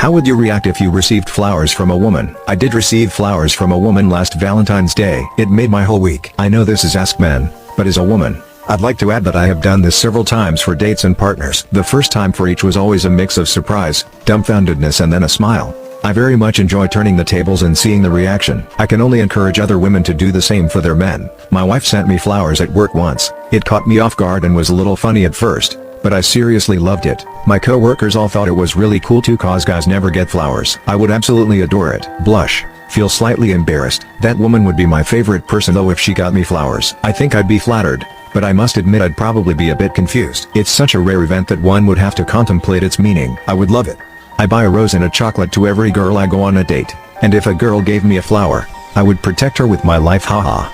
How would you react if you received flowers from a woman? I did receive flowers from a woman last Valentine's Day. It made my whole week. I know this is Ask Men, but as a woman, I'd like to add that I have done this several times for dates and partners. The first time for each was always a mix of surprise, dumbfoundedness and then a smile. I very much enjoy turning the tables and seeing the reaction. I can only encourage other women to do the same for their men. My wife sent me flowers at work once. It caught me off guard and was a little funny at first, but I seriously loved it. My co-workers all thought it was really cool too cause guys never get flowers. I would absolutely adore it. Blush. Feel slightly embarrassed. That woman would be my favorite person though if she got me flowers. I think I'd be flattered, but I must admit I'd probably be a bit confused. It's such a rare event that one would have to contemplate its meaning. I would love it. I buy a rose and a chocolate to every girl I go on a date, and if a girl gave me a flower, I would protect her with my life, haha.